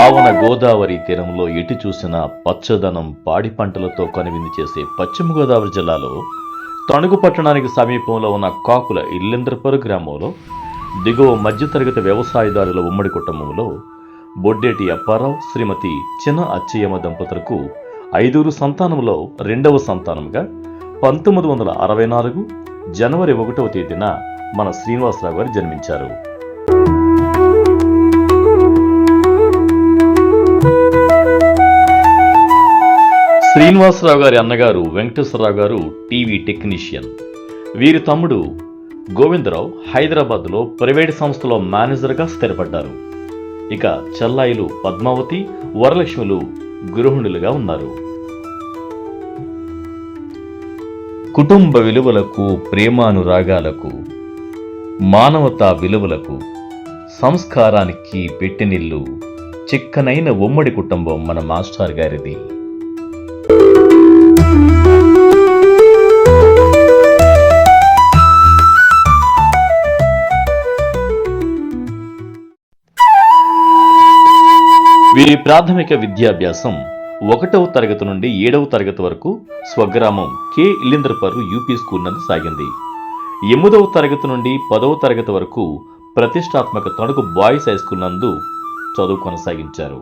పావన గోదావరి తీరంలో ఎటు చూసిన పచ్చదనం పాడి పంటలతో కనువిందు చేసే పశ్చిమ గోదావరి జిల్లాలో తణుకు పట్టణానికి సమీపంలో ఉన్న కాకుల ఇల్లెంద్రపరు గ్రామంలో దిగువ మధ్యతరగతి వ్యవసాయదారుల ఉమ్మడి కుటుంబంలో బొడ్డేటి అప్పారావు శ్రీమతి చిన్న అచ్చయ్యమ్మ దంపతులకు 5 సంతానంలో 2వ సంతానంగా 1964 జనవరి 1వ తేదీన మన శ్రీనివాసరావు గారు జన్మించారు. శ్రీనివాసరావు గారి అన్నగారు వెంకటేశ్వరరావు గారు టీవీ టెక్నీషియన్. వీరి తమ్ముడు గోవిందరావు హైదరాబాద్లో ప్రైవేట్ సంస్థలో మేనేజర్గా స్థిరపడ్డారు. ఇక చెల్లాయిలు పద్మావతి వరలక్ష్ములు గృహిణులుగా ఉన్నారు. కుటుంబ విలువలకు, ప్రేమానురాగాలకు, మానవతా విలువలకు, సంస్కారానికి పెట్టెనిల్లు చిక్కనైన ఉమ్మడి కుటుంబం మన మాస్టర్ గారిది. వీరి ప్రాథమిక విద్యాభ్యాసం 1వ తరగతి నుండి 7వ తరగతి వరకు స్వగ్రామం కె ఇల్లింద్రపర్రు యూపీ స్కూల్ నందు సాగింది. 8వ తరగతి నుండి 10వ తరగతి వరకు ప్రతిష్టాత్మక తణుకు బాయ్స్ హైస్కూల్ నందు చదువు కొనసాగించారు.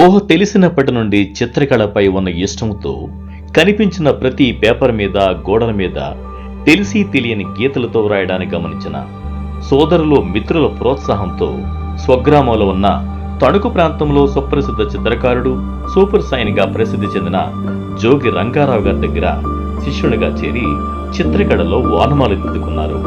ఊహ తెలిసినప్పటి నుండి చిత్రకళపై ఉన్న ఇష్టంతో కనిపించిన ప్రతి పేపర్ మీద, గోడల మీద తెలిసి తెలియని గీతలతో వ్రాయడానికి గమనించిన సోదరులు, మిత్రుల ప్రోత్సాహంతో స్వగ్రామంలో ఉన్న తణుకు ప్రాంతంలో సుప్రసిద్ధ చిత్రకారుడు, సూపర్ సైన్గా ప్రసిద్ధి చెందిన జోగి రంగారావు గారి దగ్గర శిష్యునిగా చేరి చిత్రకళలో వానమాలు దిద్దుకున్నారు.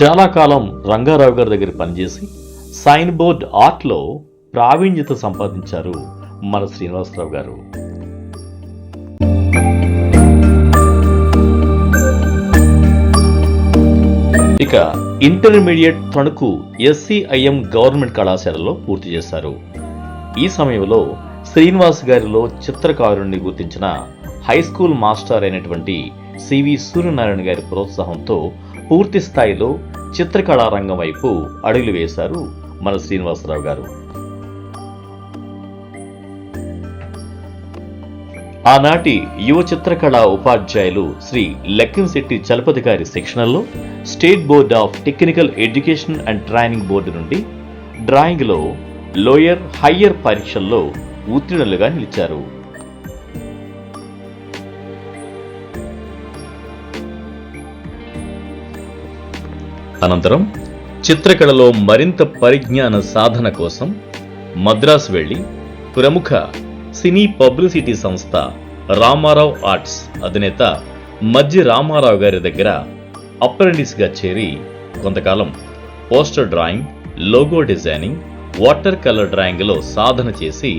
చాలా కాలం రంగారావు గారి దగ్గర పనిచేసి సైన్ బోర్డ్ ఆర్ట్లో ప్రావీణ్యత సంపాదించారు మన శ్రీనివాసరావు గారు. ఇక ఇంటర్మీడియట్ తణుకు SCIM గవర్నమెంట్ కళాశాలలో పూర్తి చేశారు. ఈ సమయంలో శ్రీనివాస్ గారిలో చిత్రకారుణ్ణి గుర్తించిన హై స్కూల్ మాస్టర్ అయినటువంటి CV సూర్యనారాయణ గారి ప్రోత్సాహంతో పూర్తి స్థాయిలో చిత్రకళా రంగం వైపు అడుగులు వేశారు మన శ్రీనివాసరావు గారు. ఆనాటి యువ చిత్రకళా ఉపాధ్యాయులు శ్రీ లక్కింశెట్టి చలపతి గారి శిక్షణలో state board of technical education and training board నుండి డ్రాయింగ్లో లోయర్, హయ్యర్ పరీక్షల్లో ఉత్తీర్ణులుగా నిలిచారు. అనంతరం చిత్రకళలో మరింత పరిజ్ఞాన సాధన కోసం మద్రాసు వెళ్లి ప్రముఖ సినీ పబ్లిసిటీ సంస్థ రామారావు ఆర్ట్స్ అధినేత మజ్జి రామారావు గారి దగ్గర అప్రెంటిస్గా చేరి కొంతకాలం poster drawing, logo designing, water colour డ్రాయింగ్లో సాధన చేసి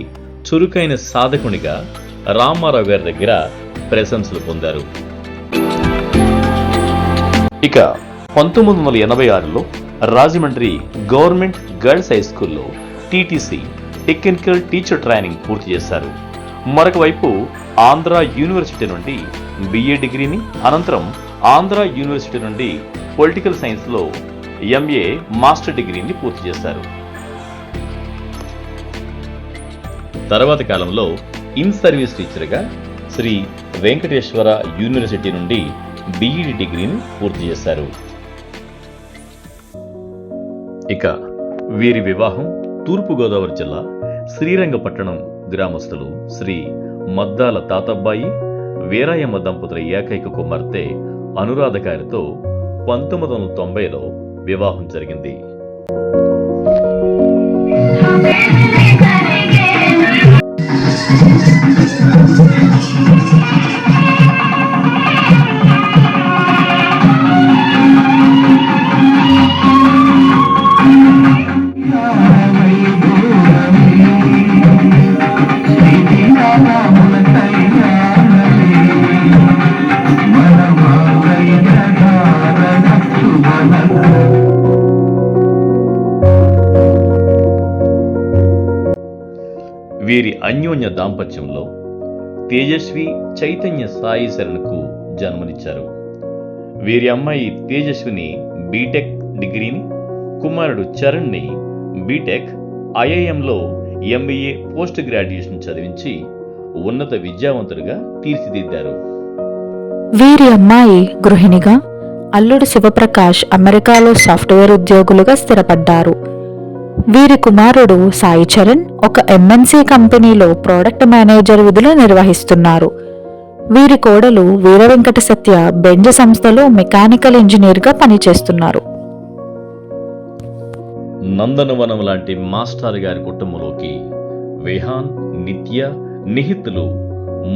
చురుకైన సాధకునిగా రామారావు గారి దగ్గర ప్రశంసలు పొందారు. ఇక 1986లో రాజమండ్రి గవర్నమెంట్ గర్ల్స్ హై స్కూల్లో TTC టెక్నికల్ టీచర్ ట్రైనింగ్ పూర్తి చేశారు. మరొక వైపు ఆంధ్ర యూనివర్సిటీ నుండి BA డిగ్రీని, అనంతరం ఆంధ్ర యూనివర్సిటీ నుండి పొలిటికల్ సైన్స్లో MA మాస్టర్ డిగ్రీని పూర్తి చేశారు. తర్వాతి కాలంలో ఇన్ సర్వీస్ టీచర్గా శ్రీ వెంకటేశ్వర యూనివర్సిటీ నుండి BEd డిగ్రీని పూర్తి చేశారు. ఇక వీరి వివాహం తూర్పుగోదావరి జిల్లా శ్రీరంగపట్టణం గ్రామస్తులు శ్రీ మద్దాల తాతబ్బాయి వీరాయమ్మ దంపతుల ఏకైక కుమార్తె అనురాధ గారితో 1990లో వివాహం జరిగింది. వీరి అన్యోన్య దాంపత్యంలో తేజస్వి చైతన్య సాయి శరణ్కు జన్మనిచ్చారు. వీరి అమ్మాయి తేజస్విని బీటెక్ డిగ్రీని, కుమారుడు చరణ్ని బీటెక్ ఐఐఎంలో ఎంబీఏ పోస్ట్ గ్రాడ్యుయేషన్ చదివించి ఉన్నత విద్యావంతుడిగా తీర్చిదిద్దారు. వీరి అమ్మాయి గృహిణిగా, అల్లుడు శివప్రకాష్ అమెరికాలో సాఫ్ట్వేర్ ఉద్యోగులుగా స్థిరపడ్డారు. వీరి కుమారుడు సాయి చరణ్ ఒక ఎంఎన్సీ కంపెనీలో ప్రోడక్ట్ మేనేజర్ విధులు నిర్వహిస్తున్నారు. వీరి కోడలు వీర వెంకట సత్య బెంజ్ సంస్థలో మెకానికల్ ఇంజనీర్గా పనిచేస్తున్నారు. నందనవనం లాంటి మాస్టర్ గారి కుటుంబంలోకి విహాన్, నిత్య, నిహితులు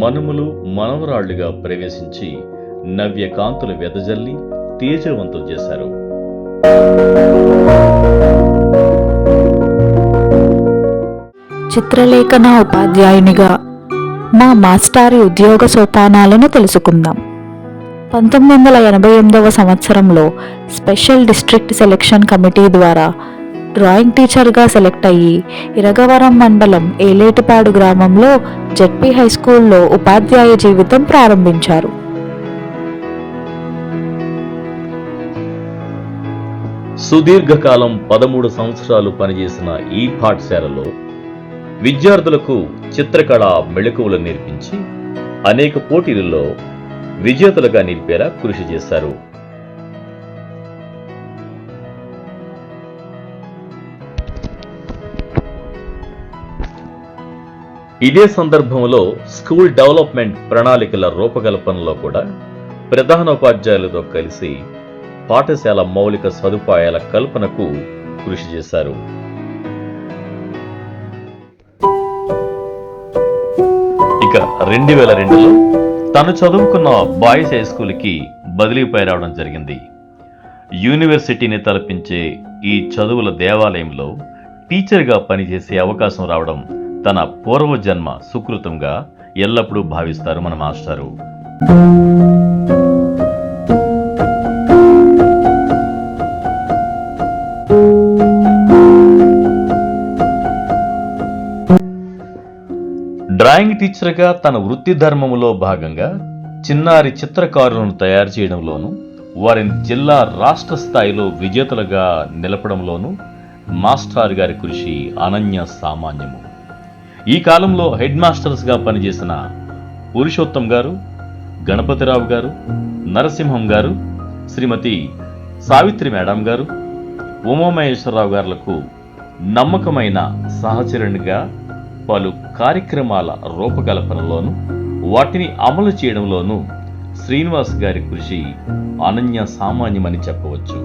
మనుములు మనవరాళ్లుగా ప్రవేశించి నవ్యకాంతులు వెదజల్లి తేజవంతం చేశారు. చిత్రలేఖన ఉపాధ్యాయునిగా మా మాస్టారి ఉద్యోగ సోపానాలను తెలుసుకుందాం. 1988వ సంవత్సరంలో స్పెషల్ డిస్ట్రిక్ట్ సెలక్షన్ కమిటీ ద్వారా డ్రాయింగ్ టీచర్గా సెలెక్ట్ అయ్యి ఇరగవరం మండలం ఏలేటిపాడు గ్రామంలో జెడ్పీ హైస్కూల్లో ఉపాధ్యాయ జీవితం ప్రారంభించారు. సుదీర్ఘకాలం 13 సంవత్సరాలు పనిచేసిన ఈ పాఠశాలలో విద్యార్థులకు చిత్రకళ మెళకువలు నేర్పించి అనేక పోటీలలో విజేతలుగా నిలిపేలా కృషి చేశారు. ఇదే సందర్భంలో స్కూల్ డెవలప్మెంట్ ప్రణాళికల రూపకల్పనలో కూడా ప్రధానోపాధ్యాయులతో కలిసి పాఠశాల మౌలిక సదుపాయాల కల్పనకు కృషి చేశారు. ఇక 2002లో తను చదువుకున్న బాయ్స్ హై స్కూల్కి బదిలీపై రావడం జరిగింది. యూనివర్సిటీని తలపించే ఈ చదువుల దేవాలయంలో టీచర్గా పనిచేసే అవకాశం రావడం తన పూర్వజన్మ సుకృతంగా ఎల్లప్పుడూ భావిస్తారు మన మాస్టారు. డ్రాయింగ్ టీచర్గా తన వృత్తి ధర్మంలో భాగంగా చిన్నారి చిత్రకారులను తయారు చేయడంలోనూ వారిని జిల్లా రాష్ట్ర స్థాయిలో విజేతలుగా నిలపడంలోనూ మాస్టర్ గారి కృషి అనన్య సామాన్యము. ఈ కాలంలో హెడ్ మాస్టర్స్గా పనిచేసిన పురుషోత్తం గారు, గణపతిరావు గారు, నరసింహం గారు, శ్రీమతి సావిత్రి మేడం గారు, ఉమామహేశ్వరరావు గారులకు నమ్మకమైన సహచరునిగా పలు కార్యక్రమాల రూపకల్పనలోనూ వాటిని అమలు చేయడంలోనూ శ్రీనివాస్ గారి కృషి అనన్య సామాన్యమని చెప్పవచ్చు.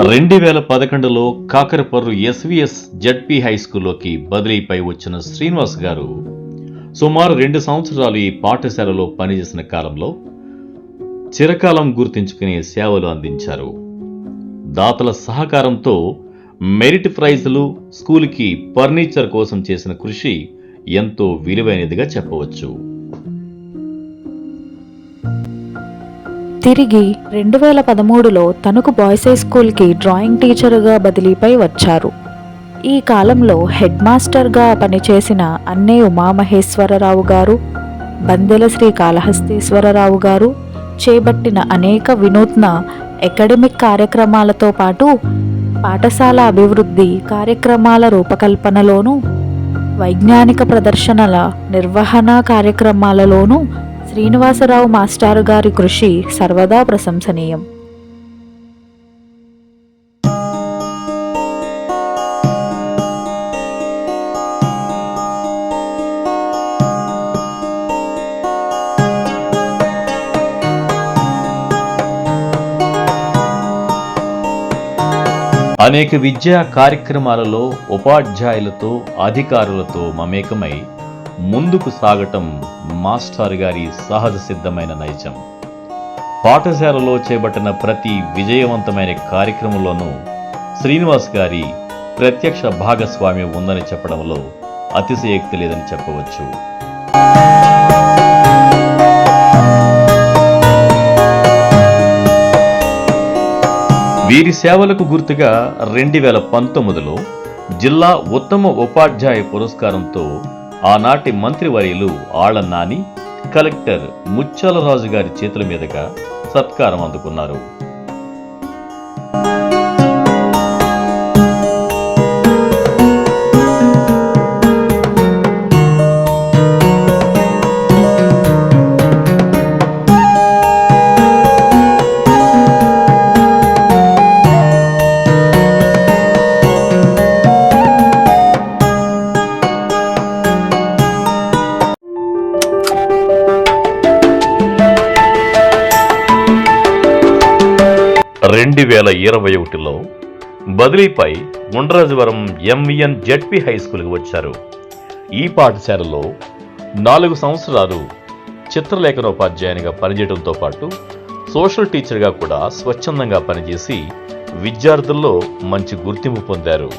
2011లో కాకరపర్రు ఎస్విఎస్ జెడ్పీ హై స్కూల్లోకి బదిలీపై వచ్చిన శ్రీనివాస్ గారు సుమారు 2 సంవత్సరాలు ఈ పాఠశాలలో పనిచేసిన కాలంలో చిరకాలం గుర్తించుకునే సేవలు అందించారు. దాతల సహకారంతో మెరిట్ ప్రైజులు, స్కూల్కి ఫర్నిచర్ కోసం చేసిన కృషి ఎంతో విలువైనదిగా చెప్పవచ్చు. తిరిగి 2013లో తణుకు బాయ్స్ హై స్కూల్కి డ్రాయింగ్ టీచర్గా బదిలీపై వచ్చారు. ఈ కాలంలో హెడ్ మాస్టర్గా పనిచేసిన అన్నే ఉమామహేశ్వరరావు గారు, బందెల శ్రీ కాళహస్తీశ్వరరావు గారు చేపట్టిన అనేక వినూత్న అకాడమిక్ కార్యక్రమాలతో పాటు పాఠశాల అభివృద్ధి కార్యక్రమాల రూపకల్పనలోనూ వైజ్ఞానిక ప్రదర్శనల నిర్వహణ కార్యక్రమాలలోనూ శ్రీనివాసరావు మాస్టారు గారి కృషి సర్వదా ప్రశంసనీయం. అనేక విద్యా కార్యక్రమాలలో ఉపాధ్యాయులతో, అధికారులతో మమేకమై ముందుకు సాగటం మాస్టర్ గారి సహజ సిద్ధమైన నైజం. పాఠశాలలో చేపట్టిన ప్రతి విజయవంతమైన కార్యక్రమంలోనూ శ్రీనివాస్ గారి ప్రత్యక్ష భాగస్వామ్యం ఉందని చెప్పడంలో అతిశయోక్తి లేదని చెప్పవచ్చు. వీరి సేవలకు గుర్తుగా 2019లో జిల్లా ఉత్తమ ఉపాధ్యాయ పురస్కారంతో ఆనాటి మంత్రివర్యులు ఆళ్ల నాని, కలెక్టర్ ముత్యాలరాజు గారి చేతుల మీదుగా సత్కారం అందుకున్నారు. రెండు 2021లో బదిలీపై ఉండ్రాజవరం ఎంవిఎన్ జెడ్పీ హై స్కూల్కి వచ్చారు. ఈ పాఠశాలలో 4 సంవత్సరాలు చిత్రలేఖనోపాధ్యాయునిగా పనిచేయడంతో పాటు సోషల్ టీచర్గా కూడా స్వచ్ఛందంగా పనిచేసి విద్యార్థుల్లో మంచి గుర్తింపు పొందారు.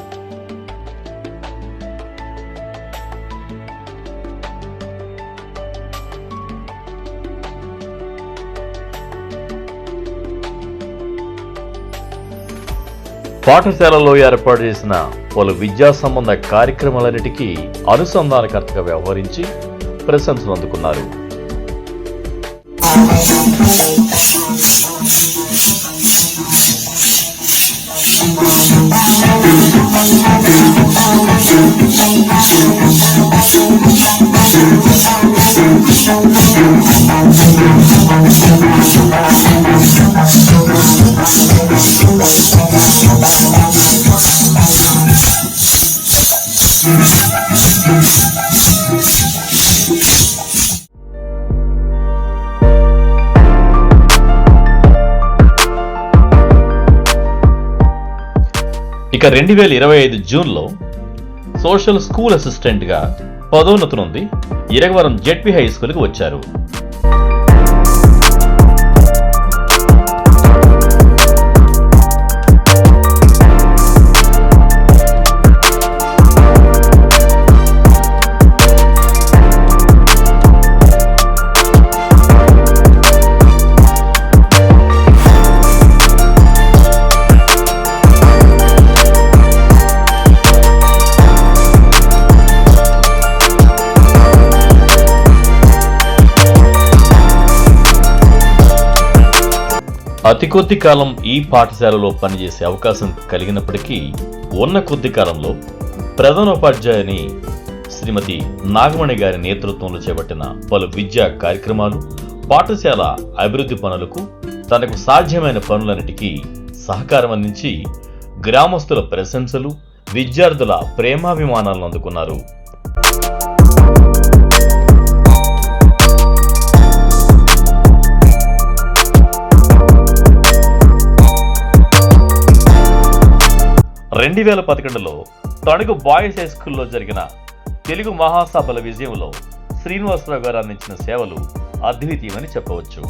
పాఠశాలలో ఏర్పాటు చేసిన పలు విద్యా సంబంధ కార్యక్రమాలన్నిటికీ అనుసంధానకర్తగా వ్యవహరించి ప్రశంసలు అందుకున్నారు. ఇక 2025 జూన్లో సోషల్ స్కూల్ అసిస్టెంట్గా పదోన్నతి నుండి ఇరగవరం జెడ్పీ హై స్కూల్కి వచ్చారు. అతి కొద్ది కాలం ఈ పాఠశాలలో పనిచేసే అవకాశం కలిగినప్పటికీ ఉన్న కొద్ది కాలంలో ప్రధానోపాధ్యాయుని శ్రీమతి నాగమణి గారి నేతృత్వంలో చేపట్టిన పలు విద్యా కార్యక్రమాలు, పాఠశాల అభివృద్ధి పనులకు తనకు సాధ్యమైన పనులన్నిటికీ సహకారం అందించి గ్రామస్తుల ప్రశంసలు, విద్యార్థుల ప్రేమాభిమానాలను అందుకున్నారు. రెండు 2011లో తణుకు బాయ్స్ హై స్కూల్లో జరిగిన తెలుగు మహాసభల విజయంలో శ్రీనివాసరావు గారు అందించిన సేవలు అద్వితీయమని చెప్పవచ్చు.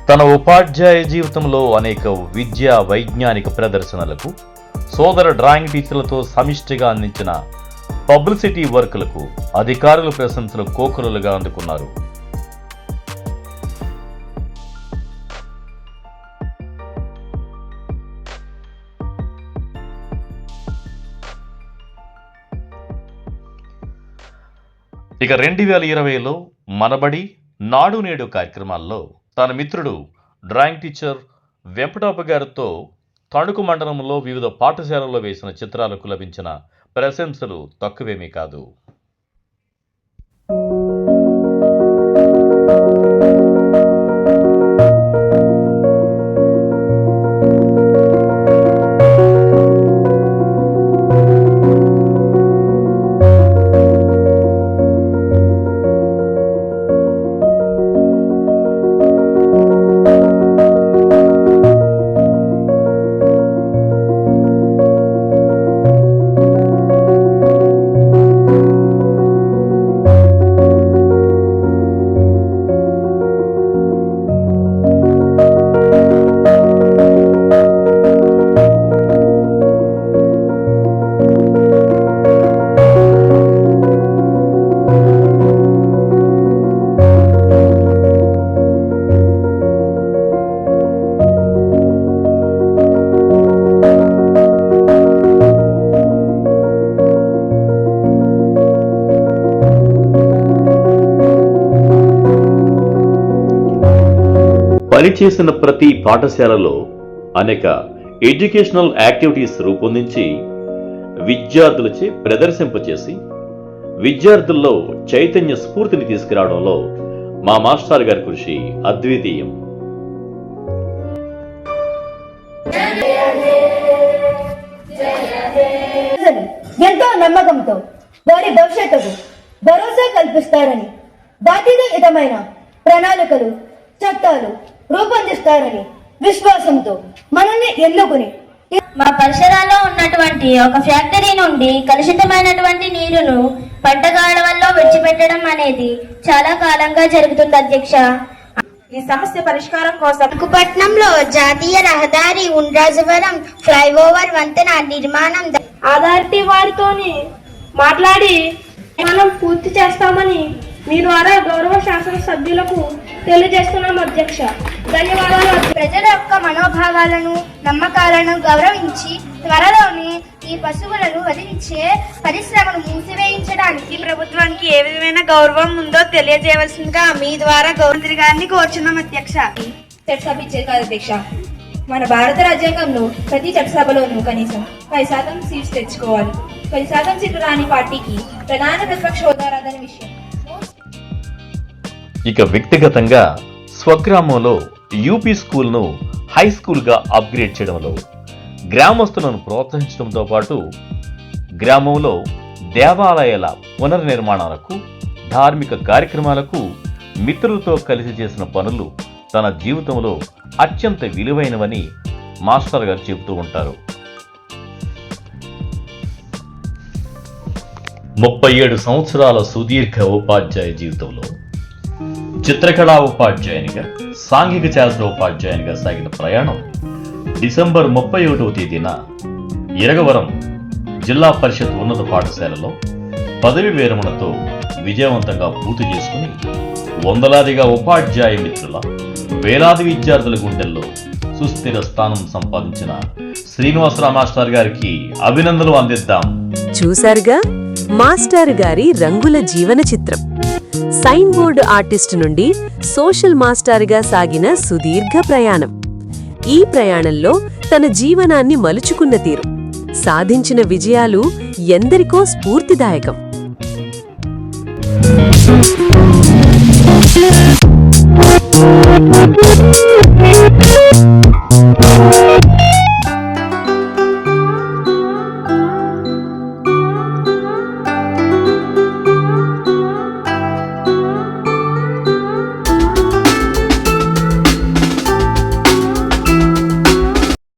తన ఉపాధ్యాయ జీవితంలో అనేక విద్యా వైజ్ఞానిక ప్రదర్శనలకు, సోదర డ్రాయింగ్ టీచర్లతో సమిష్టిగా అందించిన పబ్లిసిటీ వర్కులకు అధికారుల ప్రశంసలు కోకొల్లలుగా అందుకున్నారు. ఇక 2020లో మనబడి, నాడు నేడు కార్యక్రమాల్లో తన మిత్రుడు డ్రాయింగ్ టీచర్ వెంపటాప గారితో తణుకు మండలంలో వివిధ పాఠశాలల్లో వేసిన చిత్రాలకు లభించిన ప్రశంసలు తక్కువేమీ కాదు. పనిచేసిన ప్రతి పాఠశాలలో అనేక ఎడ్యుకేషనల్ యాక్టివిటీస్ రూపొందించి విద్యార్థులచే ప్రదర్శింపచేసి విద్యార్థుల్లో చైతన్య స్ఫూర్తిని తీసుకురావడంలో మా మాస్టర్ గారి కృషి అద్వితీయం. ఎంతో నమ్మకంతో వారి భవిష్యత్తుకు భరోసా కల్పిస్తారని, బాధ్యతాయుతమైన ప్రణాళికలు చట్టాలు రూపొందిస్తారని విశ్వాసంతో మనల్ని ఎన్నుకుని మా పరిసరాల్లో ఉన్నటువంటి ఒక ఫ్యాక్టరీ నుండి కలుషితమైనటువంటి నీరును పంటగాడవల్లో విడిచిపెట్టడం అనేది చాలా కాలంగా జరుగుతుంది అధ్యక్ష. ఈ సమస్య పరిష్కారం కోసం విశాఖపట్నంలో జాతీయ రహదారి ఉండ్రాజవరం ఫ్లైఓవర్ వంతెన నిర్మాణం అథారిటీ వారితోని మాట్లాడి మనం పూర్తి చేస్తామని మీ ద్వారా గౌరవ శాసన సభ్యులకు తెలియజేస్తున్నాం అధ్యక్ష. ధన్యవాదాలు. ప్రజల యొక్క మనోభావాలను నమ్మకాలను గౌరవించి త్వరలోనే ఈ పశువులను వధించే పరిశ్రమను మూసివేయించడానికి ప్రభుత్వానికి ఏ విధమైన గౌరవం ఉందో తెలియజేయవలసిందిగా మీ ద్వారా గవర్నర్ గారిని కోరుచున్నాం అధ్యక్ష. చట్టసభ ఇచ్చేది కాదు అధ్యక్ష. మన భారత రాజ్యాంగంలో ప్రతి చట్టసభలోనూ కనీసం 10% సీట్స్ తెచ్చుకోవాలి. 10% సీట్లు రాని పార్టీకి ప్రధాన ప్రతిపక్ష హోదా రాదని విషయం. ఇక వ్యక్తిగతంగా స్వగ్రామంలో యూపీ స్కూల్ను హై స్కూల్గా అప్గ్రేడ్ చేయడంలో గ్రామస్తులను ప్రోత్సహించడంతో పాటు గ్రామంలో దేవాలయాల పునర్నిర్మాణాలకు ధార్మిక కార్యక్రమాలకు మిత్రులతో కలిసి చేసిన పనులు తన జీవితంలో అత్యంత విలువైనవని మాస్టర్ గారు చెబుతూ ఉంటారు. 37 సంవత్సరాల సుదీర్ఘ ఉపాధ్యాయ జీవితంలో చిత్రకళా ఉపాధ్యాయునిగా, సాంఘిక శాస్త్ర ఉపాధ్యాయునిగా సాగిన ప్రయాణం డిసెంబర్ 31వ తేదీన ఇరగవరం జిల్లా పరిషత్ ఉన్నత పాఠశాలలో పదవి విరమణతో విజయవంతంగా పూర్తి చేసుకుని వందలాదిగా ఉపాధ్యాయ మిత్రుల, వేలాది విద్యార్థుల గుండెల్లో సుస్థిర స్థానం సంపాదించిన శ్రీనివాసరావు మాస్టర్ గారికి అభినందనలు అందిద్దాం. చూశారుగా మాస్టర్ గారి రంగుల జీవన చిత్రం. సైన్ బోర్డు ఆర్టిస్ట్ నుండి సోషల్ మాస్టర్గా సాగిన సుదీర్ఘ ప్రయాణం. ఈ ప్రయాణంలో తన జీవనాన్ని మలుచుకున్న తీరు, సాధించిన విజయాలు ఎందరికో స్ఫూర్తిదాయకం.